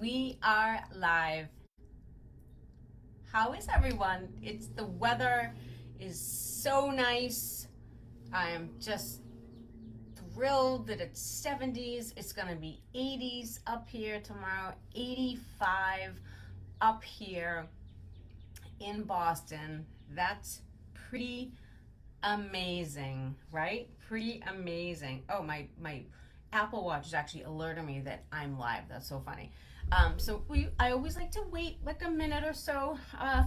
We are live. How is everyone? The weather is so nice. I am just thrilled that it's 70s. It's going to be 80s up here tomorrow, 85 up here in Boston. That's pretty amazing, right? Pretty amazing. Oh, my Apple Watch is actually alerting me that I'm live. That's so funny. I always like to wait like a minute or so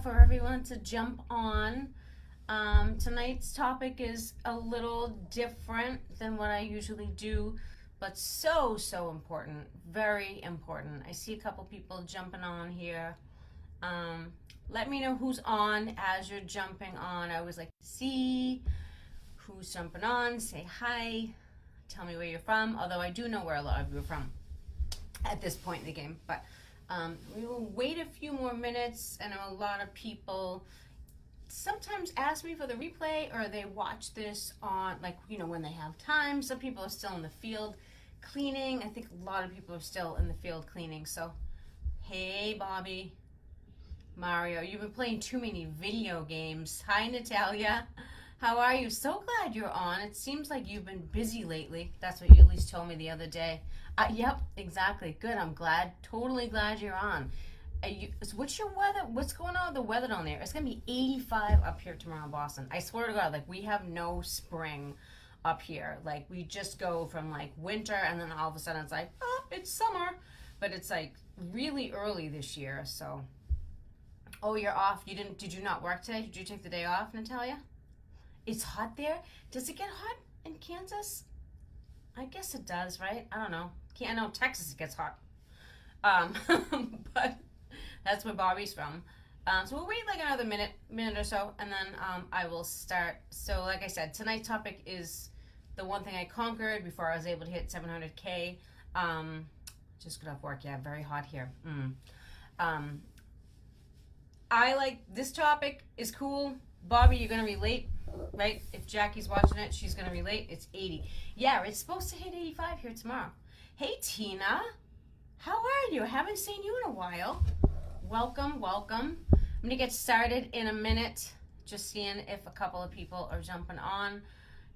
for everyone to jump on. Tonight's topic is a little different than what I usually do, but so important, very important. I see a couple people jumping on here. Let me know who's on as you're jumping on. I always like to see who's jumping on. Say hi. Tell me where you're from, although I do know where a lot of you are from at this point in the game. But we will wait a few more minutes. I know a lot of people sometimes ask me for the replay, or they watch this on, when they have time. Some people are still in the field cleaning. I think a lot of people are still in the field cleaning. So, hey, Bobby. Mario, you've been playing too many video games. Hi, Natalia. How are you? So glad you're on. It seems like you've been busy lately. That's what you at least told me the other day. Yep, exactly. Good. I'm glad. Totally glad you're on. What's your weather? What's going on with the weather down there? It's going to be 85 up here tomorrow in Boston. I swear to God, we have no spring up here. We just go from winter, and then all of a sudden it's it's summer. But it's really early this year, so. Oh, you're off. Did you not work today? Did you take the day off, Natalia? It's hot there? Does it get hot in Kansas? I guess it does, right? I don't know. I know Texas gets hot. But that's where Bobby's from. So we'll wait another minute or so, and then I will start. So like I said, tonight's topic is the one thing I conquered before I was able to hit 700K. Just got off work. Yeah, very hot here. I like this topic is cool. Bobby, you're going to relate, right? If Jackie's watching it, she's going to relate. It's 80. Yeah, it's supposed to hit 85 here tomorrow. Hey, Tina. How are you? I haven't seen you in a while. Welcome. I'm going to get started in a minute. Just seeing if a couple of people are jumping on.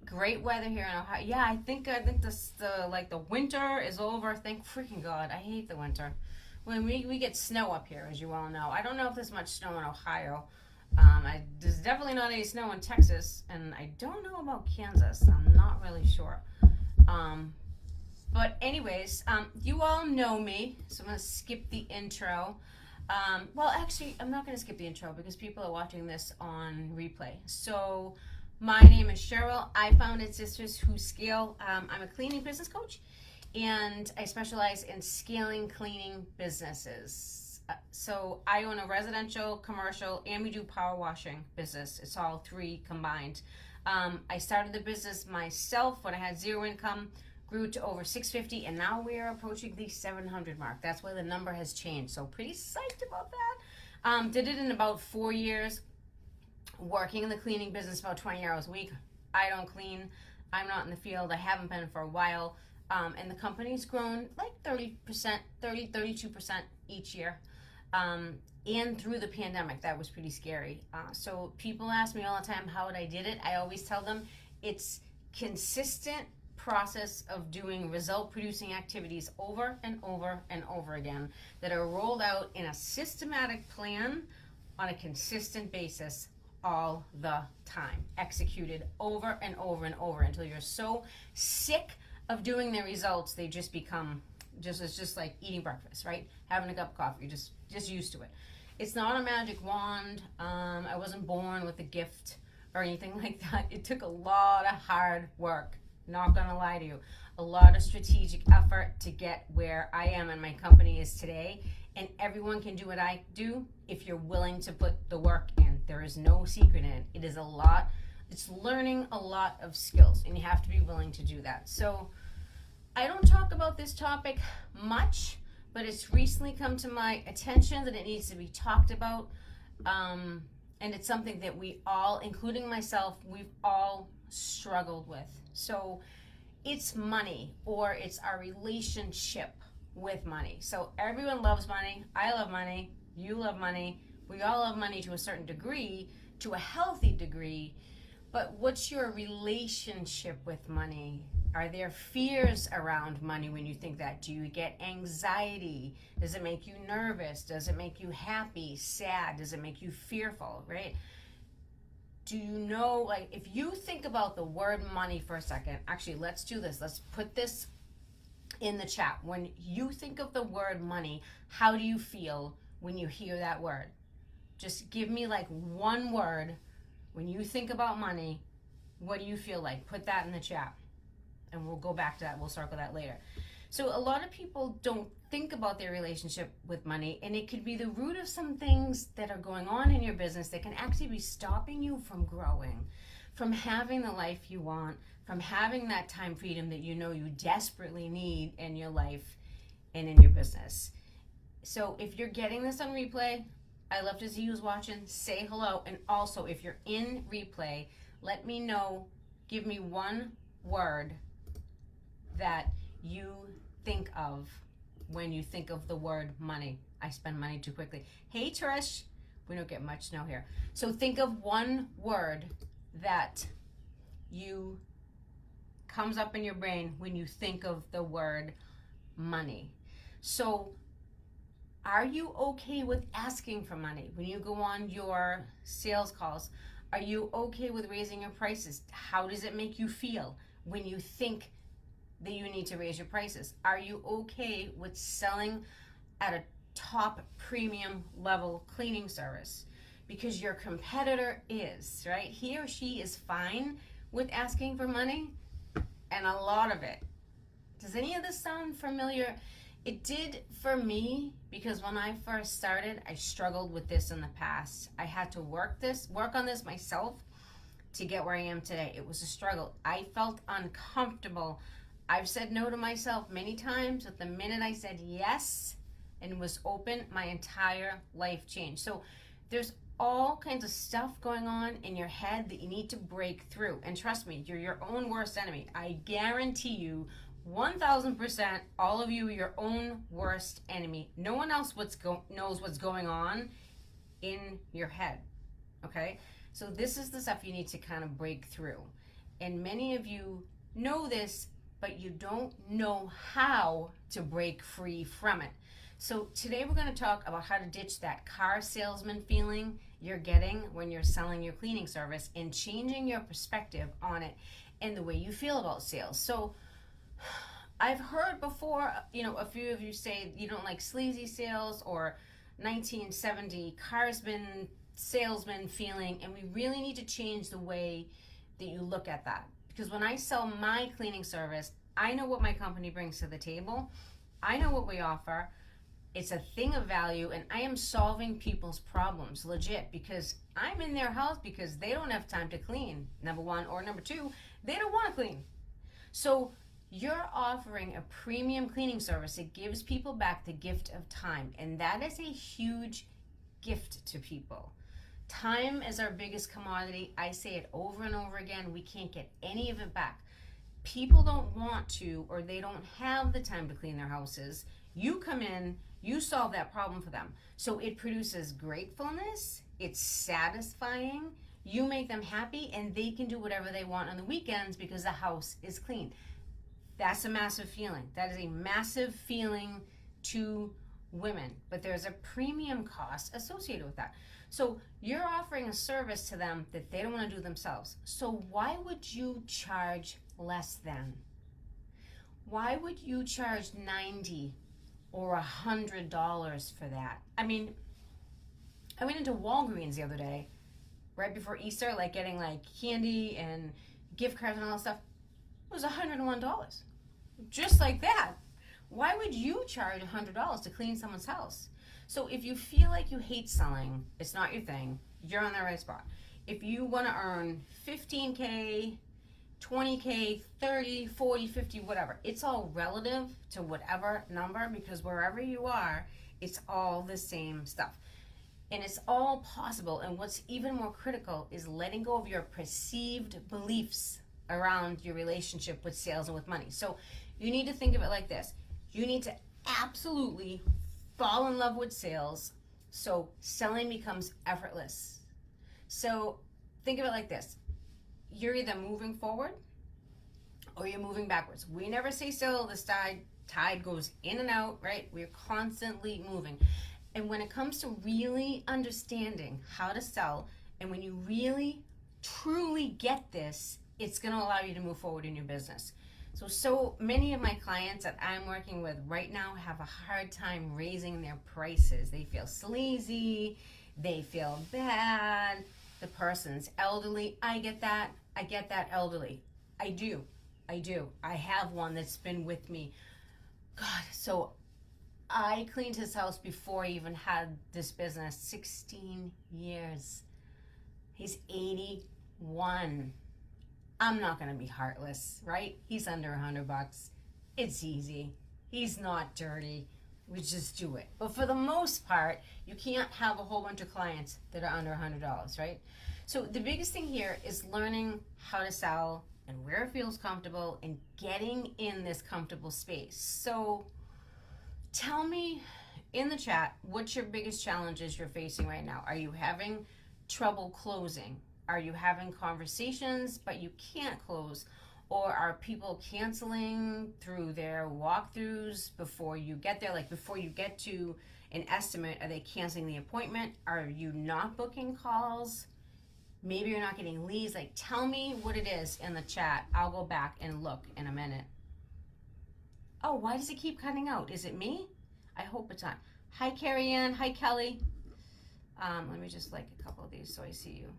Great weather here in Ohio. Yeah, I think the winter is over. Thank freaking God. I hate the winter. When we get snow up here, as you all know. I don't know if there's much snow in Ohio. There's definitely not any snow in Texas, and I don't know about Kansas. I'm not really sure. But anyways, you all know me, so I'm going to skip the intro. Well, actually, I'm not going to skip the intro because people are watching this on replay. So my name is Cheryl. I founded Sisters Who Scale. I'm a cleaning business coach, and I specialize in scaling cleaning businesses. So I own a residential, commercial, and we do power washing business. It's all three combined. I started the business myself when I had zero income, grew to over 650, and now we are approaching the 700 mark. That's why the number has changed. So pretty psyched about that. Did it in about 4 years, working in the cleaning business about 20 hours a week. I don't clean. I'm not in the field. I haven't been for a while. And the company's grown 32% each year. And through the pandemic, that was pretty scary. So people ask me all the time how I did it. I always tell them it's consistent process of doing result-producing activities over and over and over again that are rolled out in a systematic plan on a consistent basis all the time, executed over and over and over until you're so sick of doing the results, they just become it's just like eating breakfast, right? Having a cup of coffee, you're just used to it. It's not a magic wand. I wasn't born with a gift or anything like that. It took a lot of hard work, not gonna lie to you. A lot of strategic effort to get where I am and my company is today. And everyone can do what I do if you're willing to put the work in. There is no secret in it. It is a lot. It's learning a lot of skills, and you have to be willing to do that. So I don't talk about this topic much, but it's recently come to my attention that it needs to be talked about. And it's something that we all, including myself, we've all struggled with. So it's money, or it's our relationship, with money. So everyone loves money. I love money. You love money. We all love money to a certain degree, to a healthy degree. But what's your relationship with money? Are there fears around money when you think that? Do you get anxiety? Does it make you nervous? Does it make you happy, sad? Does it make you fearful, right? Do you know, like, if you think about the word money for a second, actually, let's do this. Let's put this in the chat. When you think of the word money, how do you feel when you hear that word? Just give me like one word. When you think about money, what do you feel like? Put that in the chat. And we'll go back to that. We'll circle that later. So a lot of people don't think about their relationship with money, and it could be the root of some things that are going on in your business that can actually be stopping you from growing, from having the life you want, from having that time freedom that you know you desperately need in your life and in your business. So if you're getting this on replay, I love to see who's watching. Say hello. And also, if you're in replay, let me know. Give me one word that you think of when you think of the word money. I spend money too quickly. Hey, Trish. We don't get much snow here. So think of one word that you comes up in your brain when you think of the word money. So are you okay with asking for money when you go on your sales calls? Are you okay with raising your prices? How does it make you feel when you think that you need to raise your prices? Are you okay with selling at a top premium level cleaning service? Because your competitor is, right? He or she is fine with asking for money, and a lot of it. Does any of this sound familiar? It did for me, because when I first started, I struggled with this in the past. I had to work on this myself to get where I am today. It was a struggle. I felt uncomfortable. I've said no to myself many times, but the minute I said yes and was open, my entire life changed. So there's all kinds of stuff going on in your head that you need to break through. And trust me, you're your own worst enemy. I guarantee you 1000%, all of you are your own worst enemy. No one else knows what's going on in your head, okay? So this is the stuff you need to kind of break through. And many of you know this, but you don't know how to break free from it. So today we're going to talk about how to ditch that car salesman feeling you're getting when you're selling your cleaning service and changing your perspective on it and the way you feel about sales. So I've heard before, a few of you say you don't like sleazy sales or 1970 carsman salesman feeling, and we really need to change the way that you look at that. Because when I sell my cleaning service, I know what my company brings to the table. I know what we offer. It's a thing of value, and I am solving people's problems, legit, because I'm in their house because they don't have time to clean, number one, or number two, they don't want to clean. So you're offering a premium cleaning service that gives people back the gift of time, and that is a huge gift to people. Time is our biggest commodity. I say it over and over again. We can't get any of it back. People don't want to, or they don't have the time to clean their houses. You come in, you solve that problem for them. So it produces gratefulness, it's satisfying, you make them happy, and they can do whatever they want on the weekends because the house is clean. That's a massive feeling. That is a massive feeling to women, but there's a premium cost associated with that. So you're offering a service to them that they don't want to do themselves. So why would you charge less than? Why would you charge $90 or $100 for that? I mean, I went into Walgreens the other day, right before Easter, like getting like candy and gift cards and all that stuff. It was $101, just like that. Why would you charge $100 to clean someone's house? So if you feel like you hate selling, it's not your thing, you're on the right spot. If you want to earn 15K, 20K, 30, 40, 50, whatever, it's all relative to whatever number, because wherever you are, it's all the same stuff. And it's all possible. And what's even more critical is letting go of your perceived beliefs around your relationship with sales and with money. So you need to think of it like this. You need to absolutely fall in love with sales, so selling becomes effortless. So think of it like this. You're either moving forward or you're moving backwards. We never say still. The tide goes in and out, right? We're constantly moving. And when it comes to really understanding how to sell, and when you really truly get this, it's going to allow you to move forward in your business. So many of my clients that I'm working with right now have a hard time raising their prices. They feel sleazy, they feel bad, the person's elderly. I get that elderly. I do. I have one that's been with me. God, so I cleaned his house before I even had this business. 16 years. He's 81. I'm not going to be heartless, right? He's under $100. It's easy. He's not dirty. We just do it. But for the most part, you can't have a whole bunch of clients that are under $100, right? So the biggest thing here is learning how to sell and where it feels comfortable and getting in this comfortable space. So tell me in the chat, what's your biggest challenges you're facing right now? Are you having trouble closing? Are you having conversations but you can't close? Or are people canceling through their walkthroughs before you get there? Like before you get to an estimate, are they canceling the appointment? Are you not booking calls? Maybe you're not getting leads. Like, tell me what it is in the chat. I'll go back and look in a minute. Oh, why does it keep cutting out? Is it me? I hope it's not. Hi, Carrie Ann. Hi, Kelly. Let me just like a couple of these so I see you.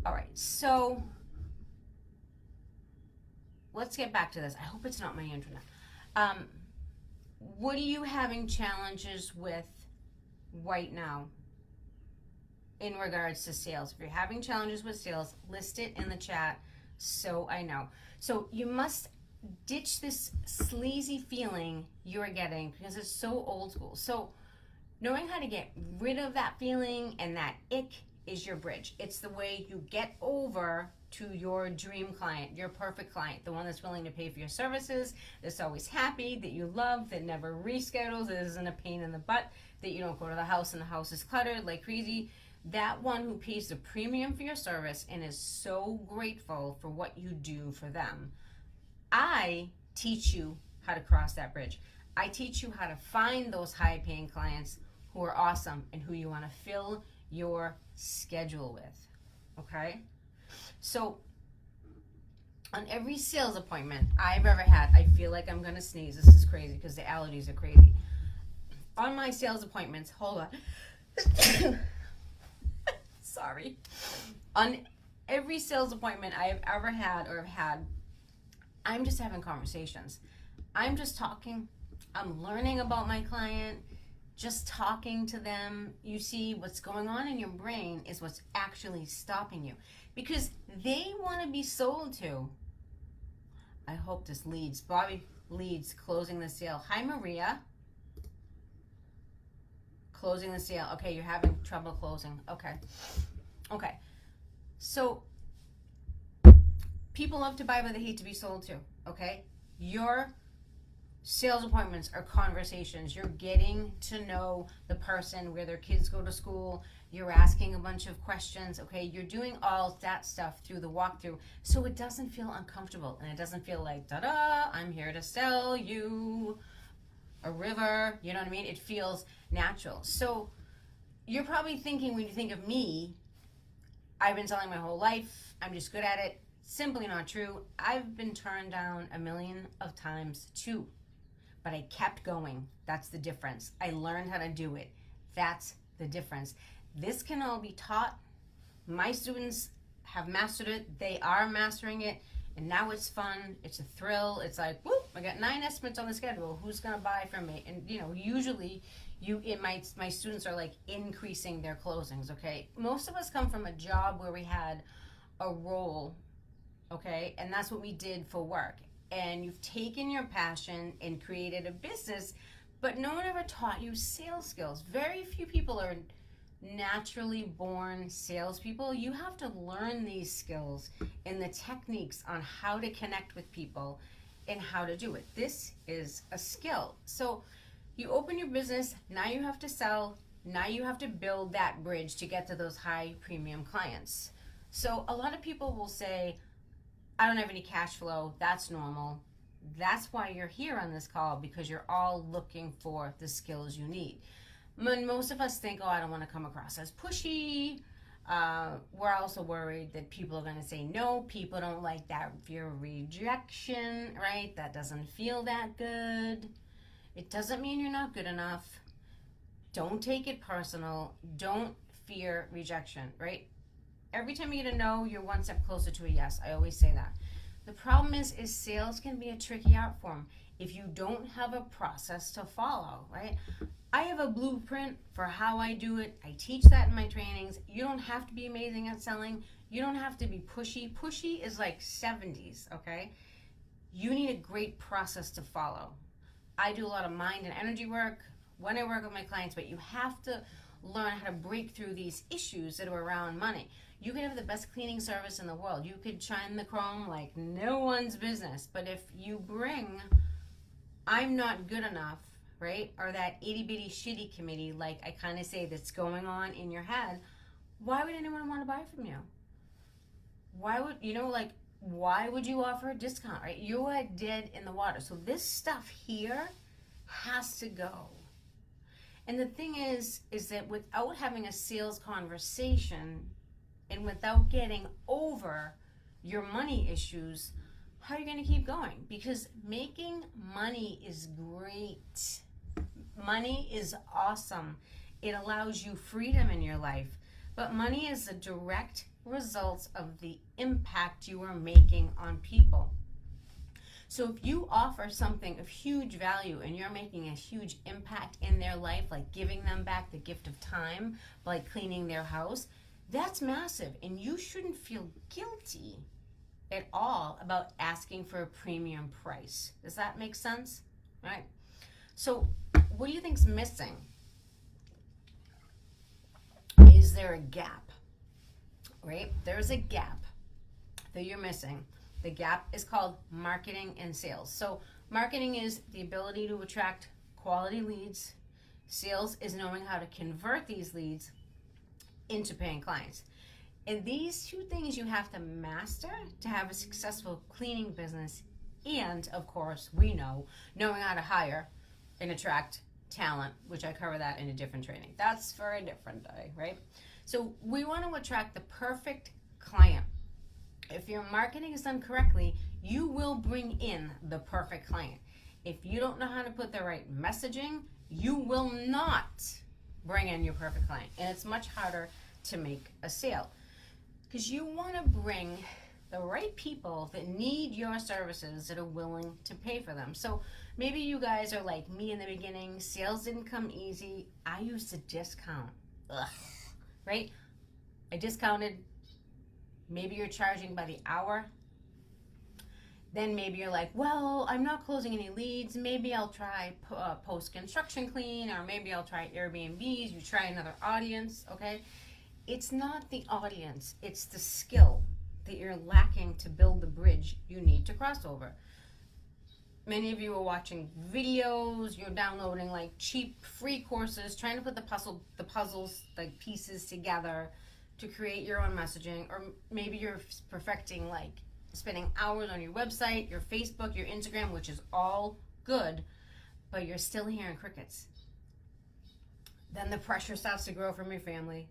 All right, so let's get back to this. I hope it's not my internet. What are you having challenges with right now in regards to sales? If you're having challenges with sales, list it in the chat so I know. So you must ditch this sleazy feeling you're getting because it's so old school. So knowing how to get rid of that feeling and that ick is your bridge. It's the way you get over to your dream client, your perfect client, the one that's willing to pay for your services, that's always happy, that you love, that never reschedules, that isn't a pain in the butt, that you don't go to the house and the house is cluttered like crazy. That one who pays the premium for your service and is so grateful for what you do for them. I teach you how to cross that bridge. I teach you how to find those high-paying clients who are awesome and who you want to fill your schedule with, okay? So on every sales appointment I've ever had, I feel like I'm going to sneeze. This is crazy because the allergies are crazy. On my sales appointments, hold on. Sorry. On every sales appointment I have ever had or have had, I'm just having conversations. I'm just talking. I'm learning about my client, just talking to them. You see, what's going on in your brain is what's actually stopping you because they want to be sold to. I hope this leads. Bobby leads, closing the sale. Hi, Maria. Closing the sale. Okay, you're having trouble closing. Okay. So people love to buy, but they hate to be sold to. Okay. Your sales appointments are conversations. You're getting to know the person, where their kids go to school. You're asking a bunch of questions. Okay. You're doing all that stuff through the walkthrough, so it doesn't feel uncomfortable and it doesn't feel like da-da, I'm here to sell you a river. You know what I mean? It feels natural. So you're probably thinking, when you think of me, I've been selling my whole life, I'm just good at it. Simply not true. I've been turned down a million of times too, but I kept going. That's the difference. I learned how to do it. That's the difference. This can all be taught. My students have mastered it. They are mastering it, and now it's fun. It's a thrill. It's like, whoop, I got 9 estimates on the schedule. Who's gonna buy from me? And usually my students are like increasing their closings. Okay, most of us come from a job where we had a role, okay, and that's what we did for work. And you've taken your passion and created a business, but no one ever taught you sales skills. Very few people are naturally born salespeople. You have to learn these skills and the techniques on how to connect with people and how to do it. This is a skill. So you open your business, now you have to sell, now you have to build that bridge to get to those high premium clients. So a lot of people will say, I don't have any cash flow. That's normal. That's why you're here on this call, because you're all looking for the skills you need. When most of us think, oh, I don't want to come across as pushy. We're also worried that people are going to say no. People don't like that fear of rejection, right? That doesn't feel that good. It doesn't mean you're not good enough. Don't take it personal. Don't fear rejection, right? Every time you get a no, you're one step closer to a yes. I always say that. The problem is sales can be a tricky art form if you don't have a process to follow, right? I have a blueprint for how I do it. I teach that in my trainings. You don't have to be amazing at selling. You don't have to be pushy. Pushy is like 70s, okay? You need a great process to follow. I do a lot of mind and energy work when I work with my clients, but you have to learn how to break through these issues that are around money. You could have the best cleaning service in the world. You could shine the chrome like no one's business. But if you bring, I'm not good enough, right? Or that itty bitty shitty committee, like I kind of say, that's going on in your head, why would anyone want to buy from you? Why would, why would you offer a discount, right? You are dead in the water. So this stuff here has to go. And the thing is that without having a sales conversation and without getting over your money issues, how are you going to keep going? Because making money is great. Money is awesome. It allows you freedom in your life. But money is a direct result of the impact you are making on people. So if you offer something of huge value and you're making a huge impact in their life, like giving them back the gift of time, like cleaning their house, that's massive. And you shouldn't feel guilty at all about asking for a premium price. Does that make sense? Right? So what do you think's missing? Is there a gap? Right? There's a gap that you're missing. The gap is called marketing and sales. So marketing is the ability to attract quality leads. Sales is knowing how to convert these leads into paying clients. And these two things you have to master to have a successful cleaning business. And of course, we know, knowing how to hire and attract talent, which I cover that in a different training. That's for a different day, right? So we want to attract the perfect client. If your marketing is done correctly, you will bring in the perfect client. If you don't know how to put the right messaging, you will not bring in your perfect client. And it's much harder to make a sale because you want to bring the right people that need your services that are willing to pay for them. So maybe you guys are like me in the beginning. Sales didn't come easy. I used to discount. Ugh. Right? I discounted. Maybe you're charging by the hour. Then maybe you're like, well, I'm not closing any leads. Maybe I'll try post-construction clean, or maybe I'll try Airbnbs. You try another audience, okay? It's not the audience. It's the skill that you're lacking to build the bridge you need to cross over. Many of you are watching videos. You're downloading like cheap free courses, trying to put the puzzles, like pieces together to create your own messaging. Or maybe you're perfecting, like spending hours on your website, your Facebook, your Instagram, which is all good, but you're still hearing crickets. Then the pressure starts to grow from your family.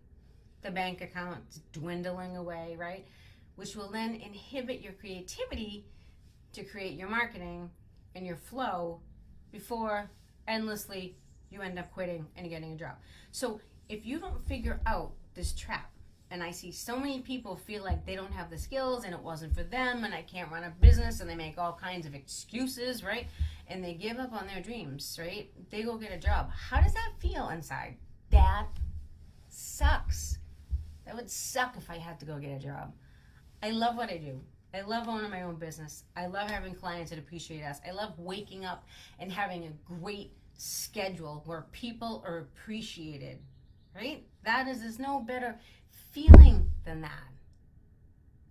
The bank account dwindling away, right? Which will then inhibit your creativity to create your marketing and your flow before endlessly you end up quitting and getting a job. So if you don't figure out this trap, and I see so many people feel like they don't have the skills and it wasn't for them and I can't run a business, and they make all kinds of excuses, right? And they give up on their dreams, right? They go get a job. How does that feel inside? That sucks. That would suck if I had to go get a job. I love what I do. I love owning my own business. I love having clients that appreciate us. I love waking up and having a great schedule where people are appreciated, right? There's no better feeling than that.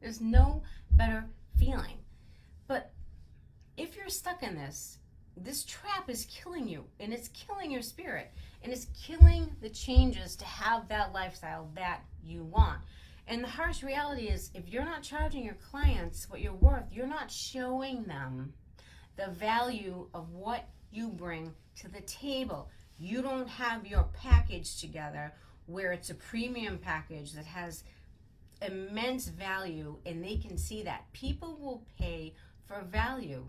There's no better feeling. But if you're stuck in this trap is killing you, and it's killing your spirit, and it's killing the changes to have that lifestyle that you want. And the harsh reality is, if you're not charging your clients what you're worth, you're not showing them the value of what you bring to the table. You don't have your package together where it's a premium package that has immense value, and they can see that. People will pay for value.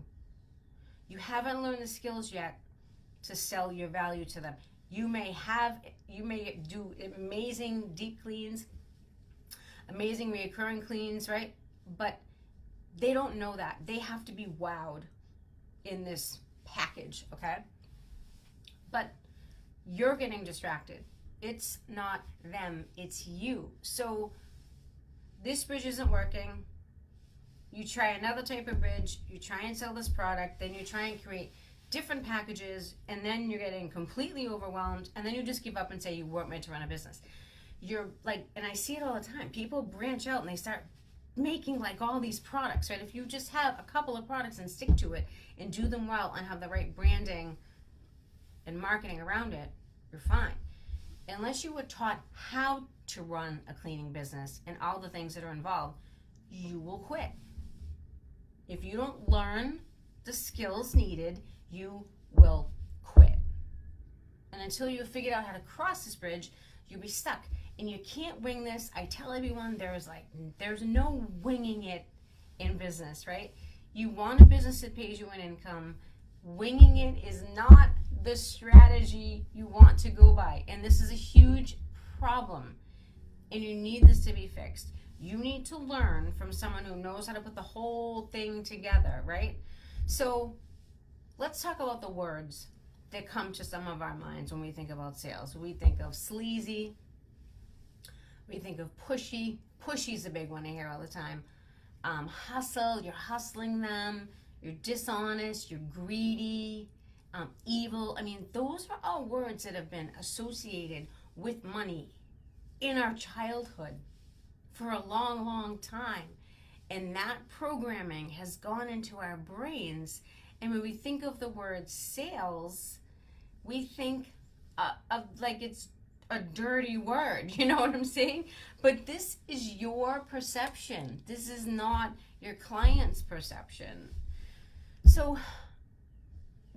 You haven't learned the skills yet to sell your value to them. You may do amazing deep cleans, amazing recurring cleans, right? But they don't know that. They have to be wowed in this package, okay? But you're getting distracted. It's not them, it's you. So this bridge isn't working. You try another type of bridge, you try and sell this product, then you try and create different packages, and then you're getting completely overwhelmed, and then you just give up and say you weren't meant to run a business. You're like, and I see it all the time, people branch out and they start making like all these products, right? If you just have a couple of products and stick to it and do them well and have the right branding and marketing around it, you're fine. Unless you were taught how to run a cleaning business and all the things that are involved, you will quit. If you don't learn the skills needed, you will quit. And until you've figured out how to cross this bridge, you'll be stuck. And you can't wing this. I tell everyone there's no winging it in business, right? You want a business that pays you an income. Winging it is not the strategy you want to go by. And this is a huge problem. And you need this to be fixed. You need to learn from someone who knows how to put the whole thing together, right? So let's talk about the words that come to some of our minds when we think about sales. We think of sleazy. We think of pushy. Pushy's a big one I hear all the time. Hustle, you're hustling them. You're dishonest, you're greedy, evil. I mean, those are all words that have been associated with money in our childhood for a long, long time. And that programming has gone into our brains. And when we think of the word sales, we think of like it's a dirty word, you know what I'm saying? But this is your perception. This is not your client's perception. So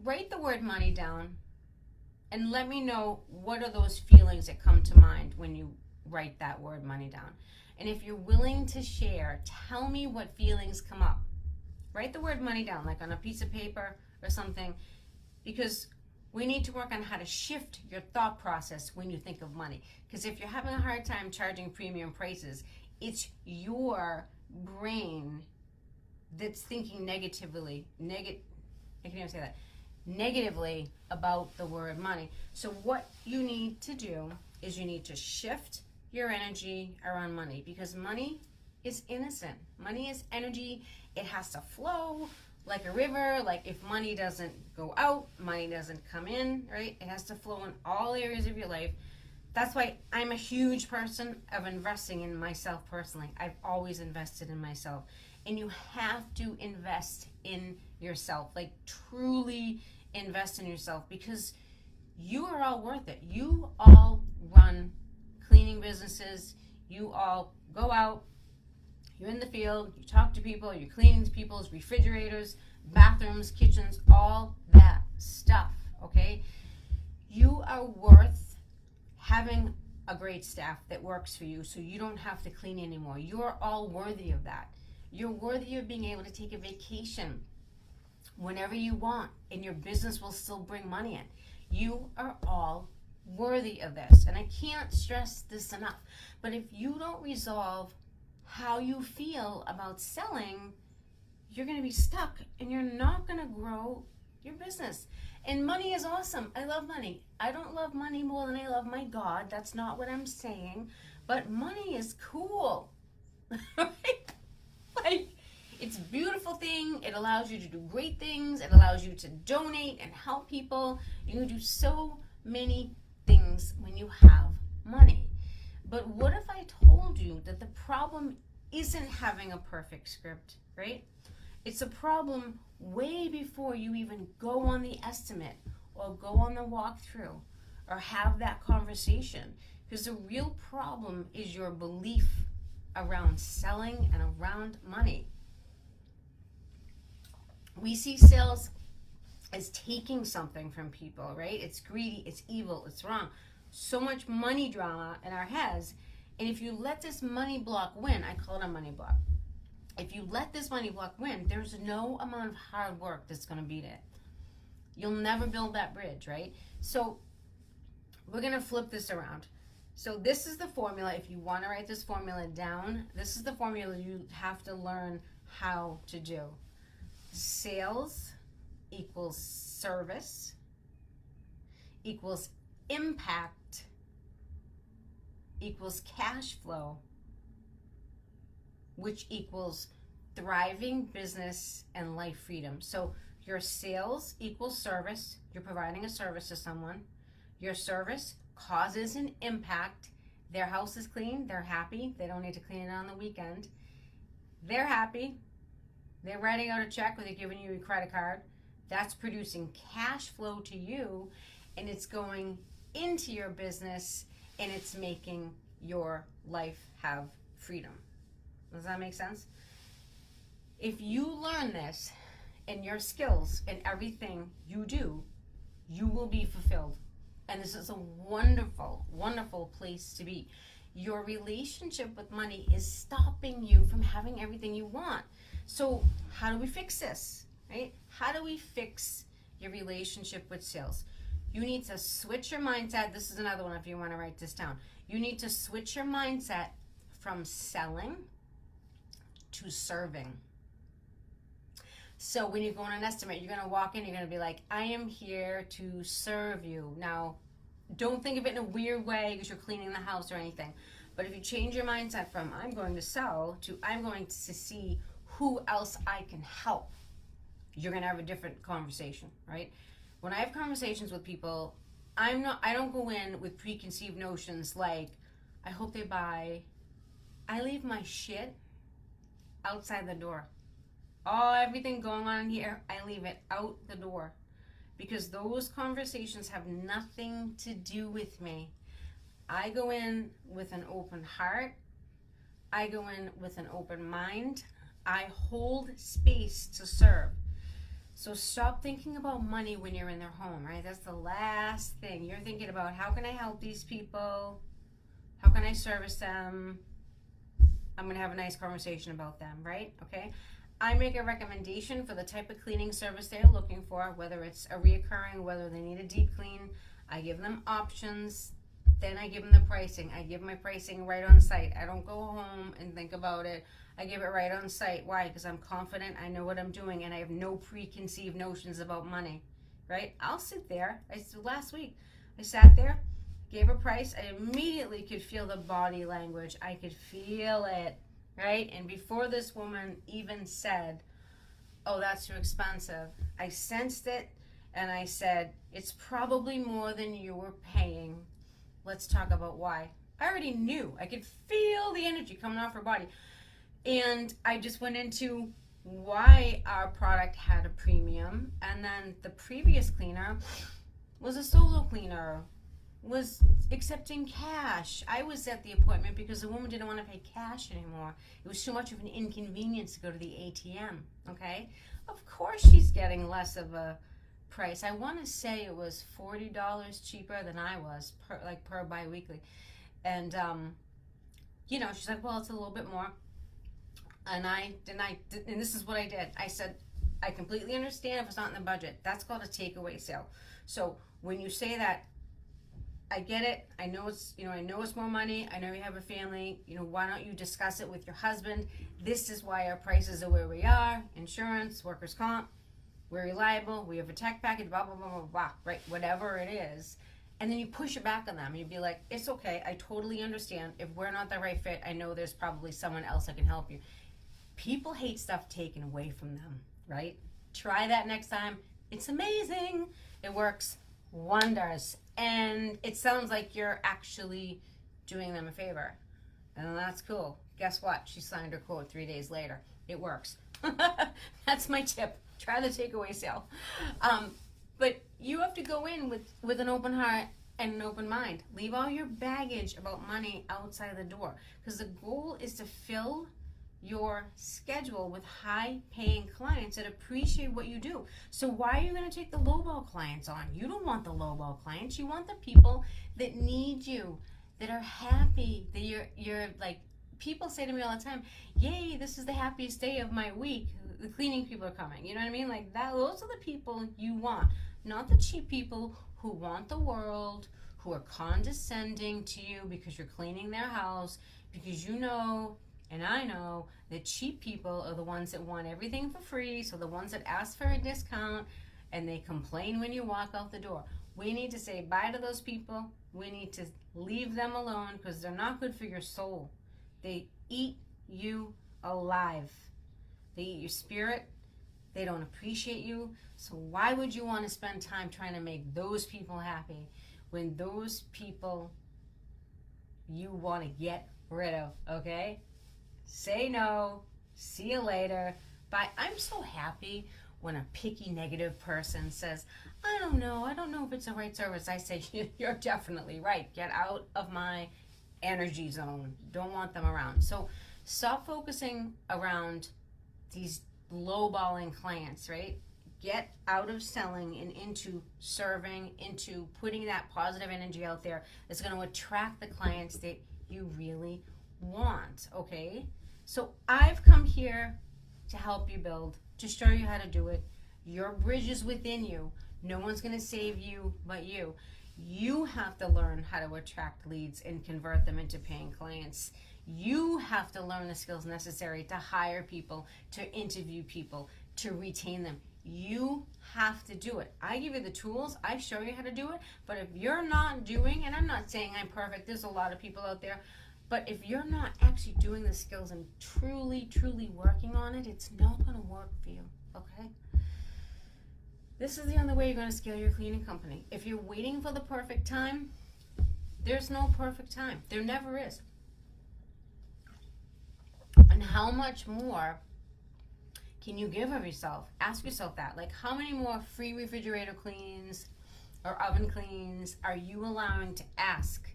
write the word money down and let me know what are those feelings that come to mind when you write that word money down. And if you're willing to share, tell me what feelings come up. Write the word money down, like on a piece of paper or something, because we need to work on how to shift your thought process when you think of money. Because if you're having a hard time charging premium prices, it's your brain that's thinking negatively about the word money. So what you need to do is you need to shift your energy around money, because money is innocent. Money is energy. It has to flow like a river. Like if money doesn't go out, money doesn't come in, right? It has to flow in all areas of your life. That's why I'm a huge person of investing in myself personally. I've always invested in myself. And you have to invest in yourself, like truly invest in yourself, because you are all worth it. You all run cleaning businesses. You all go out, you're in the field, you talk to people, you're cleaning people's refrigerators, bathrooms, kitchens, all that stuff, okay? You are worth having a great staff that works for you so you don't have to clean anymore. You're all worthy of that. You're worthy of being able to take a vacation whenever you want, and your business will still bring money in. You are all worthy of this, and I can't stress this enough. But if you don't resolve how you feel about selling, you're going to be stuck, and you're not going to grow your business. And money is awesome. I love money. I don't love money more than I love my God. That's not what I'm saying. But money is cool. Like, it's a beautiful thing. It allows you to do great things. It allows you to donate and help people. You can do so many things when you have money. But what if I told you that the problem isn't having a perfect script, right? It's a problem way before you even go on the estimate or go on the walkthrough or have that conversation. Because the real problem is your belief around selling and around money. We see sales as taking something from people, right? It's greedy, it's evil, it's wrong. So much money drama in our heads. And if you let this money block win, I call it a money block. If you let this money block win, there's no amount of hard work that's going to beat it. You'll never build that bridge, right? So we're going to flip this around. So this is the formula. If you want to write this formula down, this is the formula you have to learn how to do. Sales equals service equals impact equals cash flow, which equals thriving business and life freedom. So your sales equals service. You're providing a service to someone. Your service causes an impact. Their house is clean. They're happy. They don't need to clean it on the weekend. They're happy. They're writing out a check or they're giving you a credit card. That's producing cash flow to you, and it's going into your business, and it's making your life have freedom. Does that make sense? If you learn this in your skills and everything you do, you will be fulfilled. And this is a wonderful, wonderful place to be. Your relationship with money is stopping you from having everything you want. So how do we fix this, right? How do we fix your relationship with sales? You need to switch your mindset. This is another one if you want to write this down. You need to switch your mindset from selling to serving. So when you go on an estimate, you're going to walk in, you're going to be like, I am here to serve you. Now, don't think of it in a weird way because you're cleaning the house or anything. But if you change your mindset from I'm going to sell to I'm going to see who else I can help, you're going to have a different conversation, right? When I have conversations with people, I don't go in with preconceived notions like, I hope they buy. I leave my shit outside the door. Everything going on here, I leave it out the door. Because those conversations have nothing to do with me. I go in with an open heart. I go in with an open mind. I hold space to serve. So stop thinking about money when you're in their home, right? That's the last thing. You're thinking about how can I help these people? How can I service them? I'm going to have a nice conversation about them, right? Okay. I make a recommendation for the type of cleaning service they're looking for, whether it's a reoccurring, whether they need a deep clean. I give them options. Then I give them the pricing. I give my pricing right on site. I don't go home and think about it. I give it right on site. Why? Because I'm confident. I know what I'm doing, and I have no preconceived notions about money, right? I'll sit there. Last week, I sat there, gave a price. I immediately could feel the body language. I could feel it, right? And before this woman even said, oh, that's too expensive, I sensed it, and I said, it's probably more than you were paying. Let's talk about why. I already knew. I could feel the energy coming off her body. And I just went into why our product had a premium. And then the previous cleaner was a solo cleaner, was accepting cash. I was at the appointment because the woman didn't want to pay cash anymore. It was too much of an inconvenience to go to the ATM, okay? Of course she's getting less of a price. I want to say it was $40 cheaper than I was per biweekly. And, she's like, well, it's a little bit more. And this is what I did. I said, I completely understand if it's not in the budget. That's called a takeaway sale. So when you say that, I get it. I know it's more money. I know you have a family. Why don't you discuss it with your husband? This is why our prices are where we are. Insurance, workers' comp, we're reliable. We have a tech package, blah, blah, blah, blah, blah, right? Whatever it is. And then you push it back on them. You'd be like, it's okay. I totally understand. If we're not the right fit, I know there's probably someone else that can help you. People hate stuff taken away from them, right? Try that next time. It's amazing. It works wonders. And it sounds like you're actually doing them a favor. And that's cool. Guess what? She signed her quote 3 days later. It works. That's my tip. Try the takeaway sale. But you have to go in with an open heart and an open mind. Leave all your baggage about money outside the door. Because the goal is to fill your schedule with high-paying clients that appreciate what you do. So why are you going to take the lowball clients on? You don't want the lowball clients. You want the people that need you, that are happy, that you're like, people say to me all the time, yay, this is the happiest day of my week. The cleaning people are coming. You know what I mean? Like that, those are the people you want. Not the cheap people who want the world, who are condescending to you because you're cleaning their house, because you know, and I know, that cheap people are the ones that want everything for free, so the ones that ask for a discount and they complain when you walk out the door. We need to say bye to those people. We need to leave them alone because they're not good for your soul. They eat you alive. They eat your spirit. They don't appreciate you. So why would you want to spend time trying to make those people happy when those people you want to get rid of, okay? Say no. See you later. Bye. I'm so happy when a picky negative person says, I don't know if it's the right service. I say, you're definitely right. Get out of my energy zone. Don't want them around. So stop focusing around these lowballing clients, right? Get out of selling and into serving, into putting that positive energy out there that's going to attract the clients that you really want, okay? So I've come here to help you build, to show you how to do it. Your bridge is within you. No one's going to save you but you. You have to learn how to attract leads and convert them into paying clients. You have to learn the skills necessary to hire people, to interview people, to retain them. You have to do it. I give you the tools. I show you how to do it. But if you're not doing, and I'm not saying I'm perfect, there's a lot of people out there, but if you're not actually doing the skills and truly, truly working on it, it's not going to work for you, okay? This is the only way you're going to scale your cleaning company. If you're waiting for the perfect time, there's no perfect time. There never is. And how much more can you give of yourself? Ask yourself that. Like, how many more free refrigerator cleans or oven cleans are you allowing to ask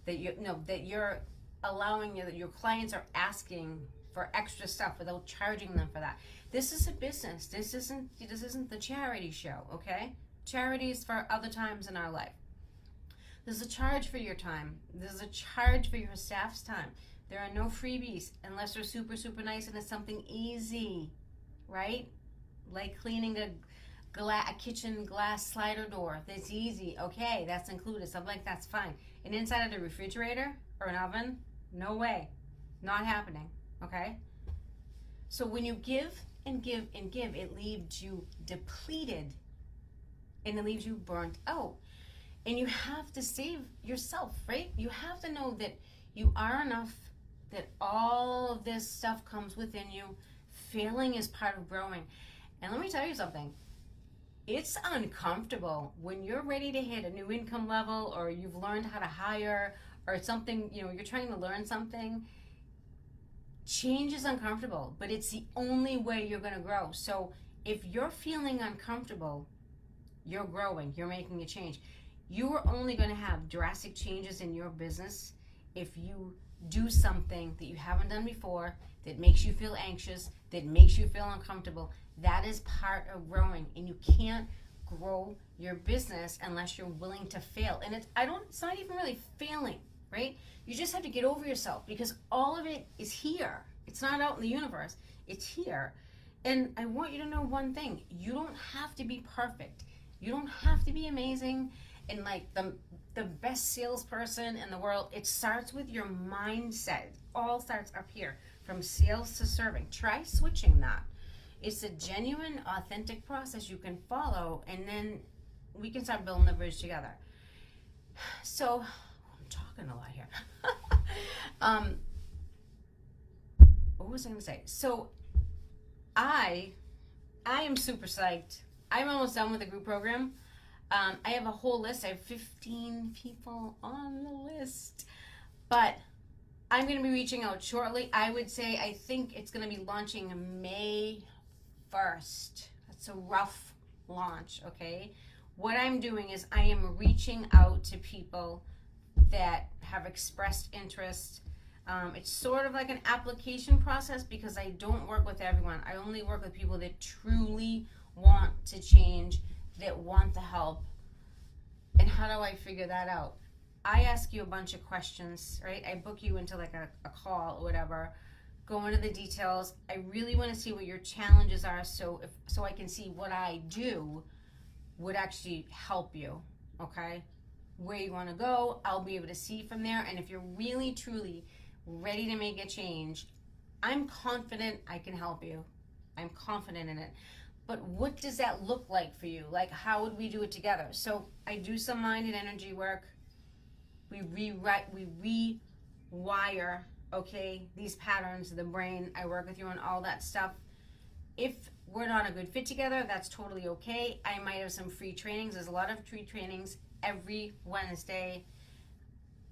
that you're allowing that your clients are asking for extra stuff without charging them for that? This is a business. This isn't the charity show, okay? Charity is for other times in our life. There's a charge for your time. There's a charge for your staff's time. There are no freebies unless they're super, super nice and it's something easy, right? Like cleaning a kitchen glass slider door. That's easy. Okay, that's included. Something like that's fine. And inside of the refrigerator or an oven, no way. Not happening, okay? So when you give and give and give, it leaves you depleted and it leaves you burnt out. And you have to save yourself, right? You have to know that you are enough, that all of this stuff comes within you. Failing is part of growing. And let me tell you something. It's uncomfortable when you're ready to hit a new income level or you've learned how to hire or something, you're trying to learn something. Change is uncomfortable, but it's the only way you're going to grow. So if you're feeling uncomfortable, you're growing, you're making a change. You are only going to have drastic changes in your business if you do something that you haven't done before, that makes you feel anxious, that makes you feel uncomfortable. That is part of growing, and you can't grow your business unless you're willing to fail. And it's not even really failing, right? You just have to get over yourself because all of it is here. It's not out in the universe. It's here. And I want you to know one thing. You don't have to be perfect. You don't have to be amazing and like the best salesperson in the world. It starts with your mindset. It all starts up here, from sales to serving. Try switching that. It's a genuine, authentic process you can follow, and then we can start building the bridge together. So, I'm talking a lot here. What was I going to say? So, I am super psyched. I'm almost done with the group program. I have a whole list. I have 15 people on the list. But I'm going to be reaching out shortly. I would say I think it's going to be launching May 1st. That's a rough launch, okay? What I'm doing is I am reaching out to people that have expressed interest. It's sort of like an application process because I don't work with everyone. I only work with people that truly want to change, that want the help. And how do I figure that out? I ask you a bunch of questions, right? I book you into like a call or whatever, go into the details. I really want to see what your challenges are so I can see what I do would actually help you, okay? Where you want to go, I'll be able to see from there. And if you're really, truly ready to make a change, I'm confident I can help you. I'm confident in it. But what does that look like for you? Like, how would we do it together? So I do some mind and energy work. We rewire, okay, these patterns of the brain. I work with you on all that stuff. If we're not a good fit together, that's totally okay. I might have some free trainings. There's a lot of free trainings every Wednesday.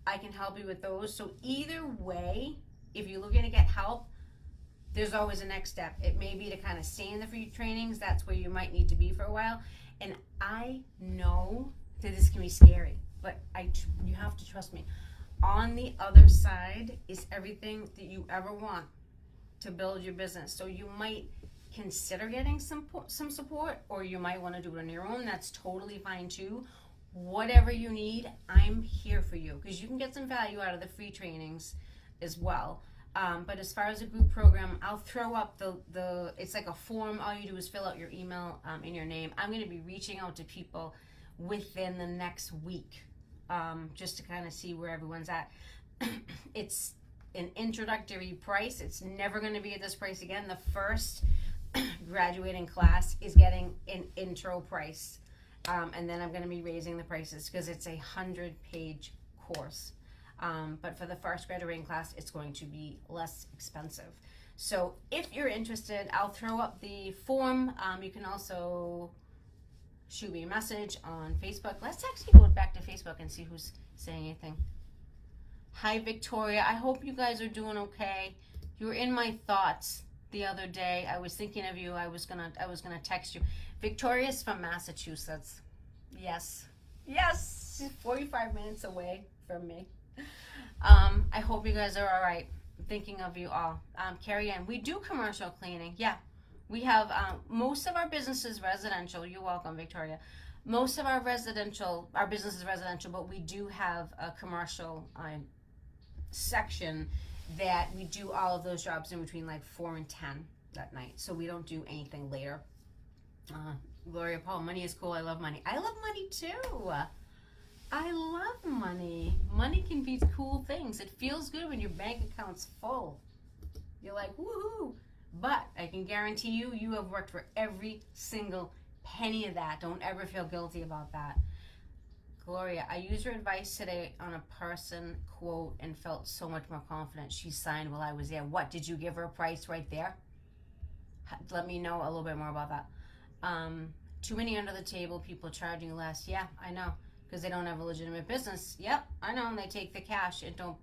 I can help you with those. So either way, if you're looking to get help, there's always a next step. It may be to kind of stay in the free trainings. That's where you might need to be for a while. And I know that this can be scary, but you have to trust me. On the other side is everything that you ever want to build your business. So you might consider getting some support, or you might want to do it on your own. That's totally fine too. Whatever you need, I'm here for you, because you can get some value out of the free trainings as well. But as far as a group program, I'll throw up it's like a form. All you do is fill out your email and your name. I'm going to be reaching out to people within the next week, just to kind of see where everyone's at. It's an introductory price. It's never going to be at this price again. The first graduating class is getting an intro price. And then I'm going to be raising the prices because it's a 100-page course. But for the first graduating class, it's going to be less expensive. So if you're interested, I'll throw up the form. You can also shoot me a message on Facebook. Let's actually go back to Facebook and see who's saying anything. Hi, Victoria. I hope you guys are doing okay. You were in my thoughts the other day. I was thinking of you. I was gonna text you. Victoria's from Massachusetts. Yes. She's 45 minutes away from me. I hope you guys are all right. I'm thinking of you all. Carrie Ann, we do commercial cleaning. Yeah, we have most of our business is residential. You're welcome, Victoria. Most of our business is residential, but we do have a commercial section that we do all of those jobs in between like 4 and 10 that night. So we don't do anything later. Gloria Paul, money is cool. I love money. I love money too. I love money. Money can be cool things. It feels good when your bank account's full. You're like, woohoo. But I can guarantee you have worked for every single penny of that. Don't ever feel guilty about that. Gloria, I used your advice today on a person quote and felt so much more confident. She signed while I was there. What, did you give her a price right there? Let me know a little bit more about that. Too many under the table people charging less. Yeah, I know, because they don't have a legitimate business. Yep, I know. And they take the cash and don't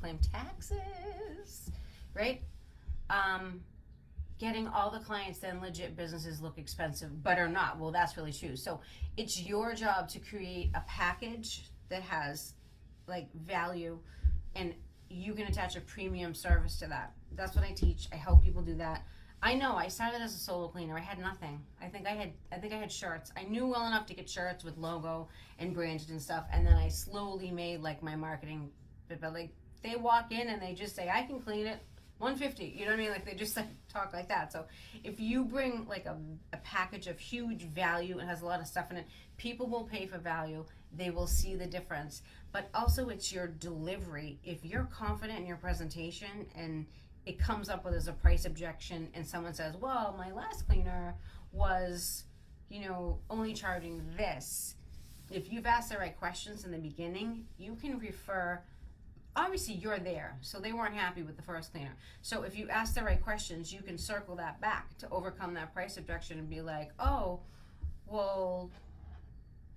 claim taxes, right? Getting all the clients, then legit businesses look expensive, but are not. Well, that's really true. So it's your job to create a package that has like value, and you can attach a premium service to that. That's what I teach. I help people do that. I know. I started as a solo cleaner. I had nothing. I think I had shirts. I knew well enough to get shirts with logo and branded and stuff, and then I slowly made like my marketing. But like they walk in and they just say, "I can clean it." 150, you know what I mean? Like they just like talk like that. So if you bring like a package of huge value and has a lot of stuff in it, people will pay for value. They will see the difference. But also it's your delivery. If you're confident in your presentation and it comes up with as a price objection and someone says, well, my last cleaner was, only charging this. If you've asked the right questions in the beginning, you can refer. Obviously you're there, so they weren't happy with the first cleaner. So if you ask the right questions, you can circle that back to overcome that price objection and be like, oh, well,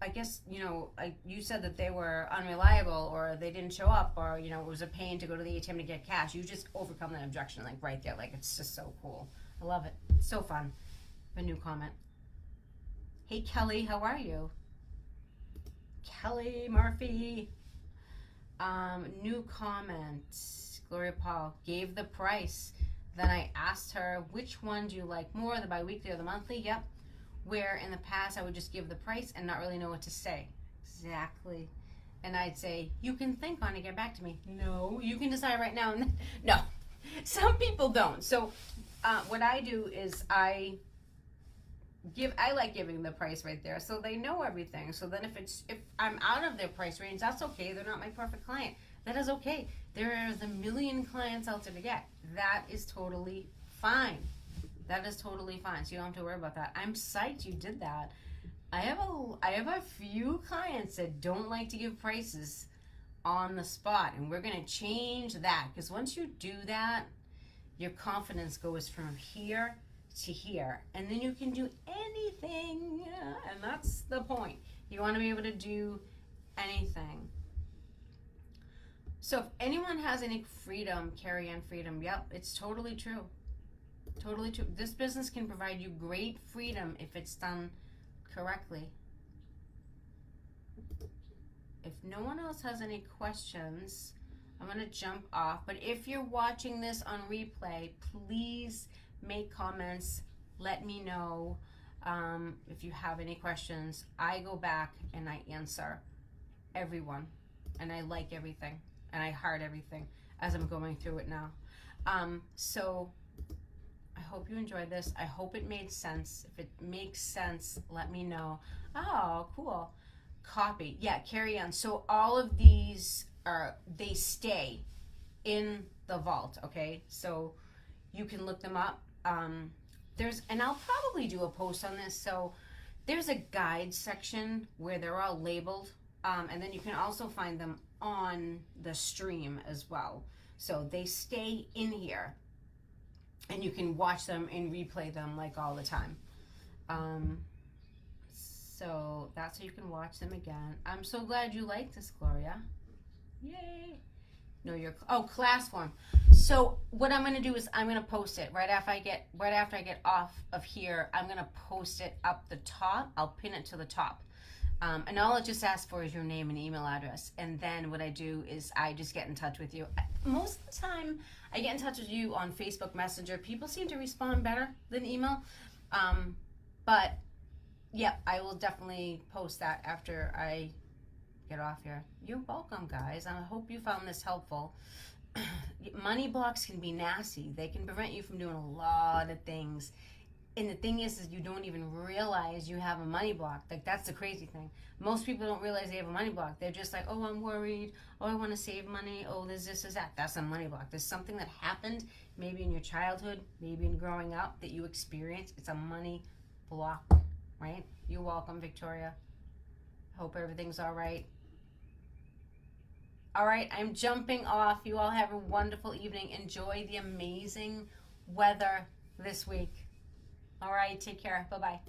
I guess, like you said that they were unreliable or they didn't show up or, it was a pain to go to the ATM to get cash. You just overcome that objection, like right there. Like, it's just so cool. I love it. It's so fun. A new comment. Hey, Kelly, how are you? Kelly Murphy. New comment. Gloria Paul gave the price. Then I asked her, which one do you like more, the bi-weekly or the monthly? Yep. Where in the past I would just give the price and not really know what to say. Exactly. And I'd say, you can think on it, get back to me. No, you can decide right now. No, some people don't. So what I do is I like giving the price right there, so they know everything. So then if I'm out of their price range, that's okay. They're not my perfect client. That is okay. There's a million clients out there to get. That is totally fine. That is totally fine. So you don't have to worry about that. I'm psyched you did that. I have a few clients that don't like to give prices on the spot, and we're gonna change that, because once you do that, your confidence goes from here to here, and then you can do anything, and that's the point. You want to be able to do anything. So if anyone has any freedom, carry-on freedom, yep, it's totally true. Totally true. This business can provide you great freedom if it's done correctly. If no one else has any questions, I'm going to jump off. But if you're watching this on replay, please make comments. Let me know if you have any questions. I go back and I answer everyone. And I like everything. And I heart everything as I'm going through it now. So I hope you enjoyed this. I hope it made sense. If it makes sense, let me know. Oh, cool. Copy. Yeah, carry on. So all of these they stay in the vault, okay? So you can look them up. And I'll probably do a post on this. So there's a guide section where they're all labeled. And then you can also find them on the stream as well. So they stay in here. And you can watch them and replay them like all the time. So that's how you can watch them again. I'm so glad you liked this, Gloria. Yay. No, class form. So what I'm gonna do is I'm gonna post it right after I get off of here. I'm gonna post it up the top. I'll pin it to the top. And all it just asks for is your name and email address. And then what I do is I just get in touch with you. Most of the time, I get in touch with you on Facebook Messenger. People seem to respond better than email. But, yeah, I will definitely post that after I get off here. You're welcome, guys. I hope you found this helpful. Money blocks can be nasty. They can prevent you from doing a lot of things. And the thing is you don't even realize you have a money block. Like, that's the crazy thing. Most people don't realize they have a money block. They're just like, oh, I'm worried. Oh, I want to save money. Oh, there's this, there's that. That's a money block. There's something that happened maybe in your childhood, maybe in growing up that you experienced. It's a money block, right? You're welcome, Victoria. Hope everything's all right. All right, I'm jumping off. You all have a wonderful evening. Enjoy the amazing weather this week. All right, take care. Bye-bye.